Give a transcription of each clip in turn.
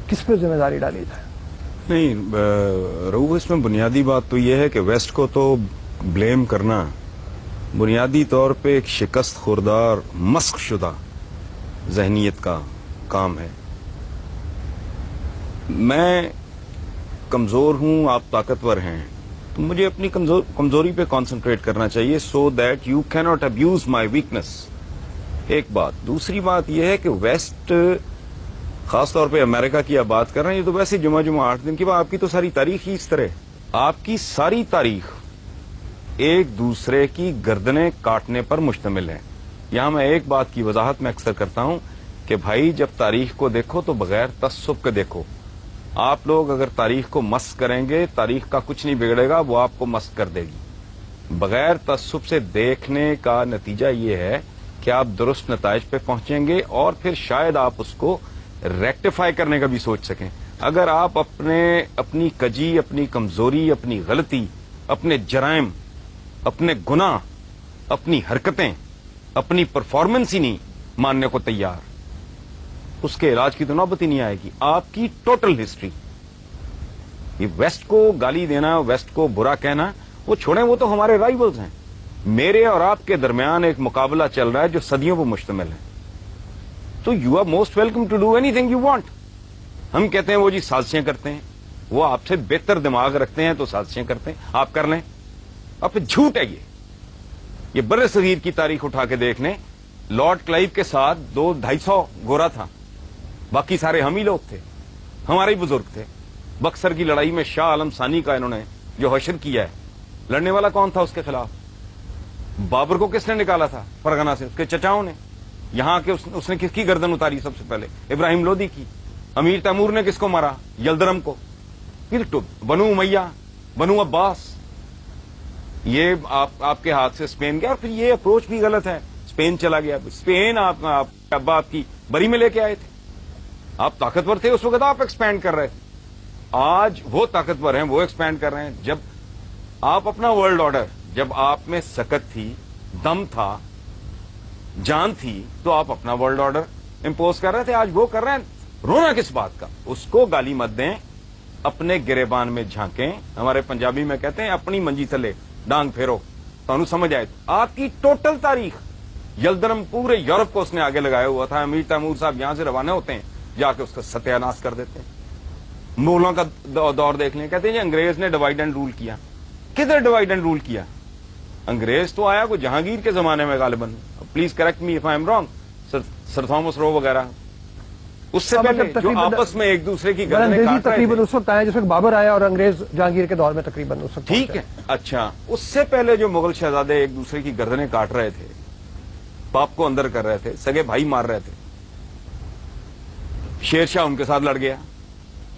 کس پہ ذمہ داری ڈالی جائے؟ نہیں رؤوف، اس میں بنیادی بات تو یہ ہے کہ ویسٹ کو تو بلیم کرنا بنیادی طور پہ ایک شکست خوردار مسخ شدہ ذہنیت کا کام ہے. میں کمزور ہوں، آپ طاقتور ہیں، تو مجھے اپنی کمزوری پہ کانسنٹریٹ کرنا چاہیے سو دیٹ یو کی ناٹ ابیوز مائی ویکنس. ایک بات. دوسری بات یہ ہے کہ ویسٹ، خاص طور پہ امریکہ کی آپ بات کر رہے ہیں، یہ تو ویسے جمعہ 8 دن کی بات. آپ کی تو ساری تاریخ ہی اس طرح، آپ کی ساری تاریخ ایک دوسرے کی گردنیں کاٹنے پر مشتمل ہے. یہاں میں ایک بات کی وضاحت میں اکثر کرتا ہوں کہ بھائی جب تاریخ کو دیکھو تو بغیر تعصب کے دیکھو. آپ لوگ اگر تاریخ کو مسخ کریں گے، تاریخ کا کچھ نہیں بگڑے گا، وہ آپ کو مسخ کر دے گی. بغیر تعصب سے دیکھنے کا نتیجہ یہ ہے کہ آپ درست نتائج پہ پہنچیں گے اور پھر شاید آپ اس کو ریکٹیفائی کرنے کا بھی سوچ سکیں. اگر آپ اپنی کجی، اپنی کمزوری، اپنی غلطی، اپنے جرائم، اپنے گناہ، اپنی حرکتیں، اپنی پرفارمنس ہی نہیں ماننے کو تیار، اس کے علاج کی تو نوبت ہی نہیں آئے گی. آپ کی ٹوٹل ہسٹری، یہ ویسٹ کو گالی دینا، ویسٹ کو برا کہنا، وہ چھوڑیں، وہ تو ہمارے رائیولز ہیں. میرے اور آپ کے درمیان ایک مقابلہ چل رہا ہے جو صدیوں پر مشتمل ہے. تو you are most welcome to do anything you want. ہم کہتے ہیں وہ جی سازشیں کرتے ہیں، وہ آپ سے بہتر دماغ رکھتے ہیں تو سازشیں کرتے ہیں، آپ کر لیں. اب پھر جھوٹ ہے یہ بر صغیر کی تاریخ اٹھا کے دیکھ لیں. لارڈ کلائیو کے ساتھ 200-250 گورا تھا، باقی سارے ہم ہی لوگ تھے، ہمارے ہی بزرگ تھے. بکسر کی لڑائی میں شاہ عالم ثانی کا انہوں نے جو حشر کیا ہے، لڑنے والا کون تھا اس کے خلاف؟ بابر کو کس نے نکالا تھا فرغانہ سے؟ اس کے چچاؤں نے. یہاں کے اس نے کس کی گردن اتاری سب سے پہلے؟ ابراہیم لودھی کی. امیر تیمور نے کس کو مارا؟ یلدرم کو. پھر بنو امیہ، بنو عباس، یہ آپ کے ہاتھ سے اسپین گیا. اور پھر یہ اپروچ بھی غلط ہے، اسپین چلا گیا. اسپین آپ ابا آپ کی بری میں لے کے آئے تھے، آپ طاقتور تھے اس وقت، آپ ایکسپینڈ کر رہے تھے. آج وہ طاقتور ہیں، وہ ایکسپینڈ کر رہے ہیں. جب آپ اپنا ورلڈ آرڈر، جب آپ میں سکت تھی، دم تھا، جان تھی، تو آپ اپنا ورلڈ آرڈر امپوز کر رہے تھے. آج وہ کر رہے ہیں. رونا کس بات کا؟ اس کو گالی مت دیں، اپنے گریبان میں جھانکیں. ہمارے پنجابی میں کہتے ہیں اپنی منجی تھلے ڈانگ پھیرو، تو سمجھ آئے. آپ کی ٹوٹل تاریخ، یلدرم پورے یورپ کو اس نے آگے لگایا ہوا تھا. امیر تیمور صاحب یہاں سے روانہ ہوتے ہیں، جا کے اس کا ستیہ ناش کر دیتے ہیں. مغلوں کا دور دیکھ لیں، کہتے ہیں جی انگریز نے ڈیوائڈ اینڈ رول کیا. کدھر ڈیوائڈ اینڈ رول کیا؟ انگریز تو آیا کوئی جہانگیر کے زمانے میں غالباً. Please correct me if I am wrong, sir Thomas Roe وغیرہ. اس سے پہلے جو آپس میں ایک دوسرے کی گردنیں کاٹ رہے تھے، تقریباً اس وقت آیا جس وقت بابر آیا اور انگریز جہانگیر کے دور میں تقریباً اس وقت. ٹھیک ہے، اچھا. اس سے پہلے جو مغل شہزادے ایک دوسرے کی گردنیں کاٹ رہے تھے، باپ کو اندر کر رہے تھے، سگے بھائی مار رہے تھے، شیر شاہ ان کے ساتھ لڑ گیا.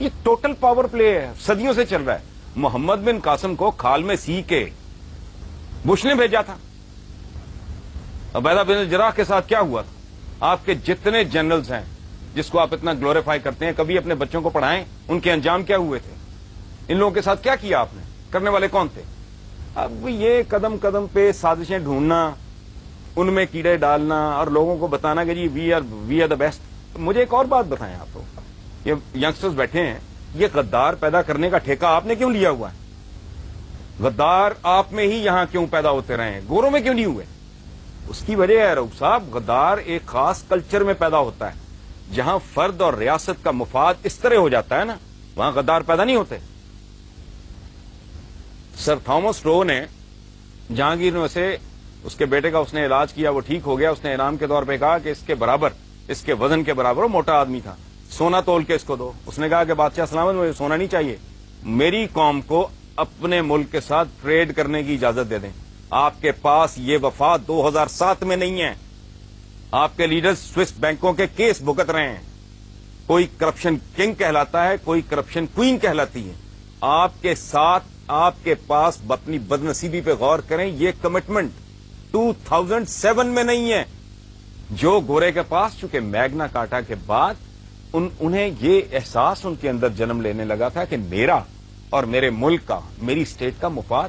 یہ ٹوٹل پاور پلے ہے، صدیوں سے چل رہا ہے. محمد بن قاسم کو کھال میں سی کے بش نے بھیجا تھا. عبیدہ بن الجراح کے ساتھ کیا ہوا تھا؟ آپ کے جتنے جنرلز ہیں جس کو آپ اتنا گلوریفائی کرتے ہیں، کبھی اپنے بچوں کو پڑھائیں ان کے انجام کیا ہوئے تھے؟ ان لوگوں کے ساتھ کیا کیا آپ نے؟ کرنے والے کون تھے؟ اب یہ قدم قدم پہ سازشیں ڈھونڈنا، ان میں کیڑے ڈالنا اور لوگوں کو بتانا کہ جی وی آر دا بیسٹ. مجھے ایک اور بات بتائیں آپ کو، یہ ینگسٹرز بیٹھے ہیں، یہ غدار پیدا کرنے کا ٹھیکہ آپ نے کیوں لیا ہوا ہے؟ غدار آپ میں ہی یہاں کیوں پیدا ہوتے رہے ہیں، گوروں میں کیوں نہیں ہوئے؟ اس کی وجہ ہے رؤوف صاحب، غدار ایک خاص کلچر میں پیدا ہوتا ہے. جہاں فرد اور ریاست کا مفاد اس طرح ہو جاتا ہے نا، وہاں غدار پیدا نہیں ہوتے. سر تھامس رو نے جہانگیر میں سے اس کے بیٹے کا اس نے علاج کیا، وہ ٹھیک ہو گیا. اس نے انعام کے طور پہ کہا کہ اس کے برابر، اس کے وزن کے برابر، وہ موٹا آدمی تھا، سونا تول کے اس کو دو. اس نے کہا کہ بادشاہ سلامت، مجھے سونا نہیں چاہیے، میری قوم کو اپنے ملک کے ساتھ ٹریڈ کرنے کی اجازت دے دیں. آپ کے پاس یہ وفا 2007 میں نہیں ہے. آپ کے لیڈر سوئس بینکوں کے کیس بھگت رہے ہیں. کوئی کرپشن کنگ کہلاتا ہے، کوئی کرپشن کوئین کہلاتی ہے. آپ کے ساتھ، آپ کے پاس اپنی بدنصیبی پہ غور کریں، یہ کمٹمنٹ 2007 میں نہیں ہے. جو گورے کے پاس، چونکہ میگنا کارٹا کے بعد انہیں یہ احساس ان کے اندر جنم لینے لگا تھا کہ میرا اور میرے ملک کا، میری اسٹیٹ کا مفاد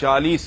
40